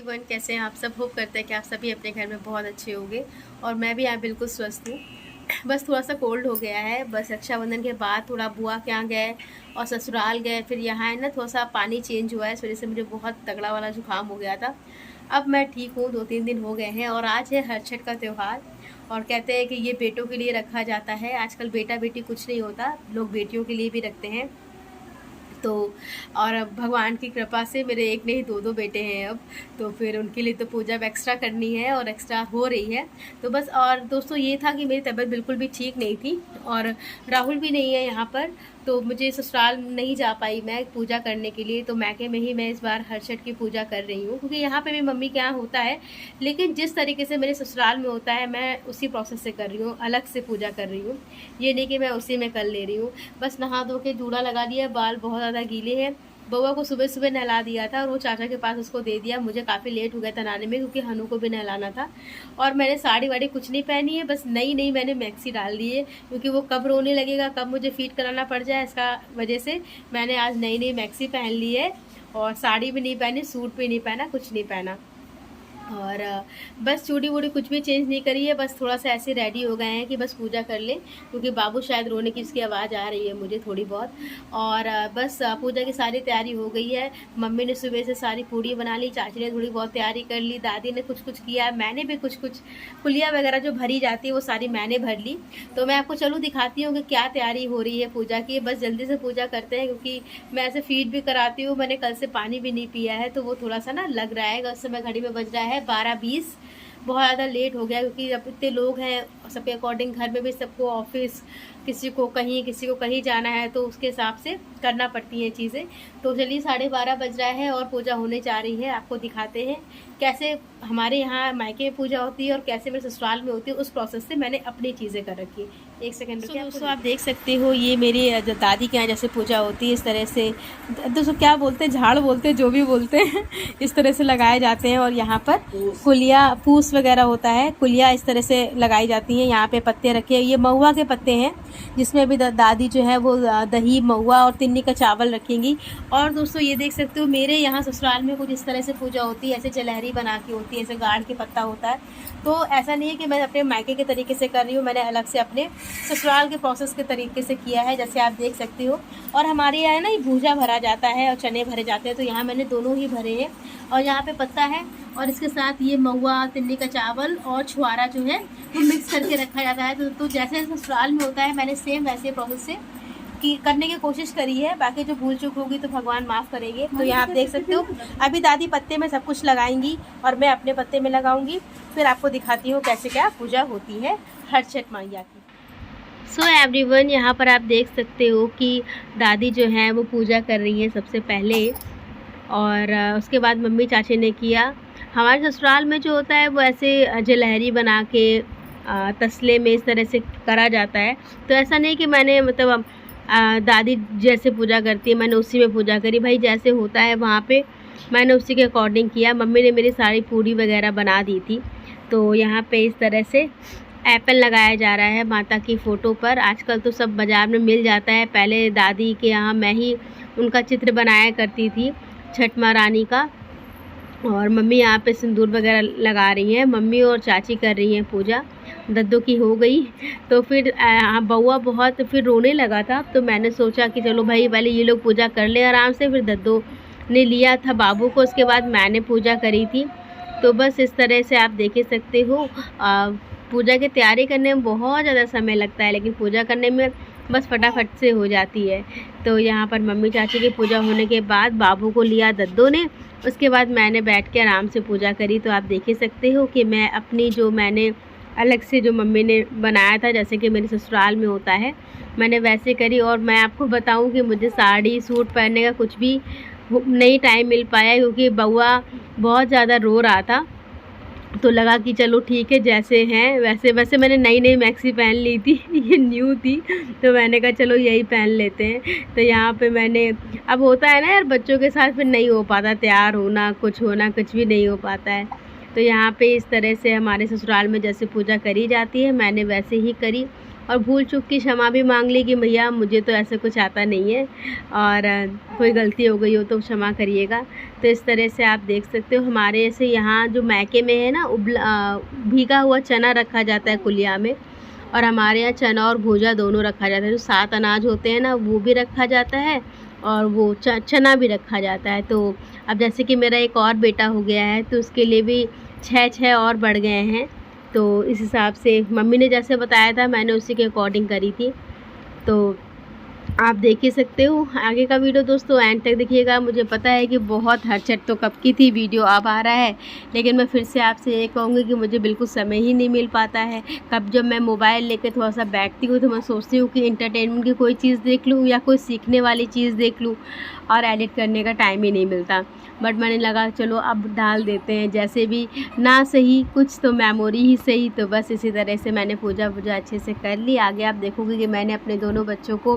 Everyone, कैसे हैं आप सब। होप करते हैं कि आप सभी अपने घर में बहुत अच्छे होंगे और मैं भी यहाँ बिल्कुल स्वस्थ हूँ। बस थोड़ा सा कोल्ड हो गया है। बस रक्षाबंधन के बाद थोड़ा बुआ के यहाँ गए और ससुराल गए, फिर यहाँ है ना थोड़ा सा पानी चेंज हुआ है, इस वजह से मुझे बहुत तगड़ा वाला जुकाम हो गया था। अब मैं ठीक हूँ, 2-3 दिन हो गए हैं और आज है हरछठ का त्यौहार। और कहते हैं कि ये बेटों के लिए रखा जाता है। आजकल बेटा बेटी कुछ नहीं होता, लोग बेटियों के लिए भी रखते हैं। तो और अब भगवान की कृपा से मेरे एक नहीं दो बेटे हैं अब। तो फिर उनके लिए तो पूजा अब एक्स्ट्रा करनी है और एक्स्ट्रा हो रही है। तो बस, और दोस्तों ये था कि मेरी तबीयत बिल्कुल भी ठीक नहीं थी और राहुल भी नहीं है यहाँ पर, तो मुझे ससुराल नहीं जा पाई मैं पूजा करने के लिए। तो मैके में ही मैं इस बार हरछठ की पूजा कर रही हूँ, क्योंकि यहाँ पे भी मम्मी के यहाँ होता है, लेकिन जिस तरीके से मेरे ससुराल में होता है मैं उसी प्रोसेस से कर रही हूँ, अलग से पूजा कर रही हूँ। ये नहीं कि मैं उसी में कर ले रही हूँ। बस नहा धो के जूड़ा लगा दिया, बाल बहुत ज़्यादा गीले हैं। बउआ को सुबह सुबह नहला दिया था और वो चाचा के पास उसको दे दिया। मुझे काफ़ी लेट हो गया था नहाने में, क्योंकि हनु को भी नहलाना था। और मैंने साड़ी वाड़ी कुछ नहीं पहनी है, बस नई नई मैंने मैक्सी डाल दी है, क्योंकि वो कब रोने लगेगा, कब मुझे फीड कराना पड़ जाए, इसका वजह से मैंने आज नई नई मैक्सी पहन ली है। और साड़ी भी नहीं पहनी, सूट भी नहीं पहना, कुछ नहीं पहना। और बस चूड़ी वूड़ी कुछ भी चेंज नहीं करी है, बस थोड़ा सा ऐसे रेडी हो गए हैं कि बस पूजा कर ले, क्योंकि बाबू शायद रोने की उसकी आवाज़ आ रही है मुझे थोड़ी बहुत। और बस पूजा की सारी तैयारी हो गई है। मम्मी ने सुबह से सारी पूड़ी बना ली, चाची ने थोड़ी बहुत तैयारी कर ली, दादी ने कुछ कुछ किया, मैंने भी कुछ कुछ फुलिया वगैरह जो भरी जाती है वो सारी मैंने भर ली। तो मैं आपको चलो दिखाती हूँ कि क्या तैयारी हो रही है पूजा की। बस जल्दी से पूजा करते हैं, क्योंकि मैं ऐसे फीड भी कराती हूँ। मैंने कल से पानी भी नहीं पिया है, तो वो थोड़ा सा ना लग रहा है। उस समय घड़ी में बज रहा है 12:20, बहुत ज़्यादा लेट हो गया, क्योंकि अब इतने लोग हैं सबके अकॉर्डिंग, घर में भी सबको ऑफिस, किसी को कहीं जाना है, तो उसके हिसाब से करना पड़ती हैं चीज़ें। तो चलिए 12:30 बज रहा है और पूजा होने जा रही है। आपको दिखाते हैं कैसे हमारे यहाँ मायके में पूजा होती है और कैसे मेरे ससुराल में होती है। उस प्रोसेस से मैंने अपनी चीज़ें कर रखी है। एक सेकेंड रुकिए। दोस्तों आप देख सकते हो, ये मेरी दादी के यहाँ जैसे पूजा होती है इस तरह से, दोस्तों क्या बोलते हैं, झाड़ बोलते हैं, जो भी बोलते हैं इस तरह से लगाए जाते हैं। और यहाँ पर कुलिया पूस वगैरह होता है, कुलिया इस तरह से लगाई जाती हैं। यहाँ पे पत्ते रखे हैं, ये महुआ के पत्ते हैं, जिसमें अभी दादी जो है वो दही, महुआ और तिन्नी का चावल रखेंगी। और दोस्तों ये देख सकते हो, मेरे यहाँ ससुराल में कुछ इस तरह से पूजा होती है, ऐसे जलहरी बना के होती है, ऐसे गाड़ के पत्ता होता है। तो ऐसा नहीं है कि मैं अपने मायके के तरीके से कर रही हूँ, मैंने अलग से अपने ससुराल के प्रोसेस के तरीके से किया है, जैसे आप देख सकते हो। और हमारे यहाँ ना ये भूजा भरा जाता है और चने भरे जाते हैं, तो यहाँ मैंने दोनों ही भरे हैं। और यहाँ पे पत्ता है और इसके साथ ये महुआ, तिन्नी का चावल और छुआरा जो है वो मिक्स करके रखा जाता है। तो जैसे ससुराल में होता है, मैंने सेम वैसे प्रोसेस से की करने की कोशिश करी है। बाकी जो भूल चूक होगी तो भगवान माफ़ करेंगे। तो यहाँ आप देख सकते हो, अभी दादी पत्ते में सब कुछ लगाएंगी और मैं अपने पत्ते में लगाऊंगी। फिर आपको दिखाती हूँ कैसे क्या पूजा होती है हरछठ मैया की। सो एवरीवन, यहाँ पर आप देख सकते हो कि दादी जो है वो पूजा कर रही है सबसे पहले, और उसके बाद मम्मी चाची ने किया। हमारे ससुराल में जो होता है वो ऐसे जलहरी बना के तसले में इस तरह से करा जाता है। तो ऐसा नहीं कि मैंने मतलब दादी जैसे पूजा करती है मैंने उसी में पूजा करी, भाई जैसे होता है वहाँ पे मैंने उसी के अकॉर्डिंग किया। मम्मी ने मेरी सारी पूड़ी वगैरह बना दी थी। तो यहाँ पे इस तरह से एप्पल लगाया जा रहा है माता की फ़ोटो पर। आजकल तो सब बाज़ार में मिल जाता है, पहले दादी के यहाँ मैं ही उनका चित्र बनाया करती थी, छठ माँ रानी का। और मम्मी यहाँ पे सिंदूर वगैरह लगा रही हैं, मम्मी और चाची कर रही हैं पूजा। दद्दू की हो गई, तो फिर बउआ बहुत फिर रोने लगा था। तो मैंने सोचा कि चलो भाई पहले ये लोग पूजा कर ले आराम से, फिर दद्दू ने लिया था बाबू को, उसके बाद मैंने पूजा करी थी। तो बस इस तरह से आप देख ही सकते हो। पूजा की तैयारी करने में बहुत ज़्यादा समय लगता है, लेकिन पूजा करने में बस फटाफट से हो जाती है। तो यहाँ पर मम्मी चाची की पूजा होने के बाद बाबू को लिया दद्दू ने, उसके बाद मैंने बैठ के आराम से पूजा करी। तो आप देख ही सकते हो कि मैं अपनी जो मैंने अलग से जो मम्मी ने बनाया था, जैसे कि मेरे ससुराल में होता है, मैंने वैसे करी। और मैं आपको बताऊं कि मुझे साड़ी सूट पहनने का कुछ भी नहीं टाइम मिल पाया, क्योंकि बउआ बहुत ज़्यादा रो रहा था। तो लगा कि चलो ठीक है जैसे हैं वैसे मैंने नई नई मैक्सी पहन ली थी ये न्यू थी, तो मैंने कहा चलो यही पहन लेते हैं। तो यहाँ पे मैंने, अब होता है ना यार बच्चों के साथ फिर नहीं हो पाता तैयार होना, कुछ होना, कुछ भी नहीं हो पाता है। तो यहाँ पे इस तरह से हमारे ससुराल में जैसे पूजा करी जाती है मैंने वैसे ही करी। और भूल चूक की क्षमा भी मांग ली कि भैया मुझे तो ऐसा कुछ आता नहीं है और कोई गलती हो गई हो तो क्षमा करिएगा। तो इस तरह से आप देख सकते हो हमारे ऐसे यहाँ जो मैके में है ना भीगा हुआ चना रखा जाता है कुलिया में, और हमारे यहाँ चना और भूजा दोनों रखा जाता है। जो 7 अनाज होते हैं ना वो भी रखा जाता है और वो चना भी रखा जाता है। तो अब जैसे कि मेरा एक और बेटा हो गया है तो उसके लिए भी 6 और बढ़ गए हैं। तो इस हिसाब से मम्मी ने जैसे बताया था मैंने उसी के अकॉर्डिंग करी थी। तो आप देख ही सकते हो आगे का वीडियो दोस्तों, एंड तक देखिएगा। मुझे पता है कि बहुत हरचट तो कब की थी वीडियो अब आ रहा है, लेकिन मैं फिर से आपसे ये कहूँगी कि मुझे बिल्कुल समय ही नहीं मिल पाता है। कब जब मैं मोबाइल लेकर थोड़ा सा बैठती हूँ तो मैं सोचती हूँ कि इंटरटेनमेंट की कोई चीज़ देख लूँ या कोई सीखने वाली चीज़ देख लूँ, और एडिट करने का टाइम ही नहीं मिलता। बट मैंने लगा चलो अब डाल देते हैं, जैसे भी ना सही कुछ तो मेमोरी ही सही। तो बस इसी तरह से मैंने पूजा अच्छे से कर ली। आगे आप देखोगे कि मैंने अपने दोनों बच्चों को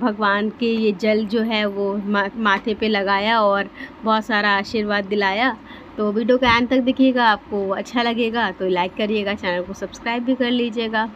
भगवान के ये जल जो है वो माथे पे लगाया और बहुत सारा आशीर्वाद दिलाया। तो वीडियो का एंड तक देखिएगा, आपको अच्छा लगेगा तो लाइक करिएगा, चैनल को सब्सक्राइब भी कर लीजिएगा।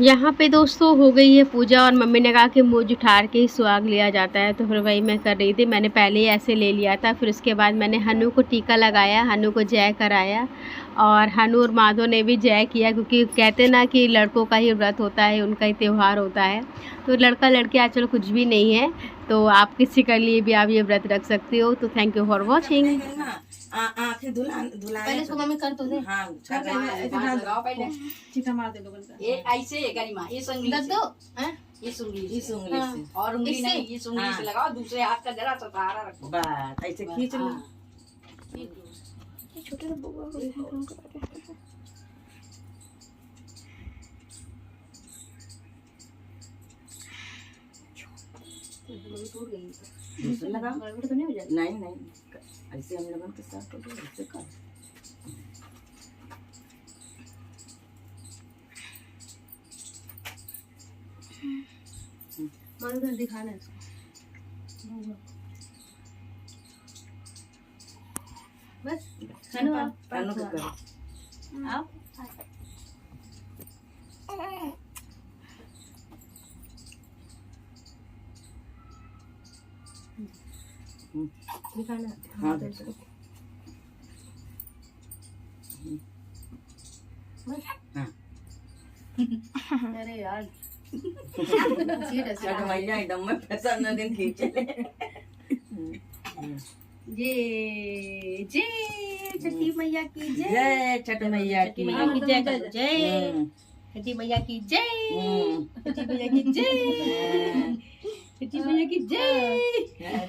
यहाँ पे दोस्तों हो गई है पूजा, और मम्मी ने कहा कि मुँह जुठार के ही सुहाग लिया जाता है, तो फिर वही मैं कर रही थी। मैंने पहले ही ऐसे ले लिया था। फिर उसके बाद मैंने हनु को टीका लगाया, हनु को जय कराया, और हनु और माधव ने भी जय किया, क्योंकि कहते ना कि लड़कों का ही व्रत होता है, उनका ही त्यौहार होता है। तो लड़का लड़की आजकल कुछ भी नहीं है, तो आप किसी के लिए भी आप ये व्रत रख सकते हो। तो थैंक यू फॉर वॉचिंग। आंखें पहले इसको मम्मी कर तो दे। हाँ पहले टीका मार दे लोगन का। ये ऐसे गरिमा, ये उंगली दो, हैं ये उंगली से और उंगली नहीं, ये उंगली से लगाओ, दूसरे हाथ का जरा सा सहारा रखो, बस ऐसे खींच लो। ये छोटे से बुआ को काम करते हैं। टूट गई दूसरा लगाओ, गड़बड़ तो नहीं हो जाएगी? नहीं नहीं, ऐसे हम लोगों के साथ तो ऐसे कर। मानो तो दिखाना है इसको, बस चलो आप पानो को करो आप दिखाना। हाँ देखो अरे यार मैया एकदम में पैसा न दिन खींचे। जय छठी मैया की जय, जय छठी मैया की जय, जय छठी मैया की जय, छठी मैया की जय, छठी मैया की जय।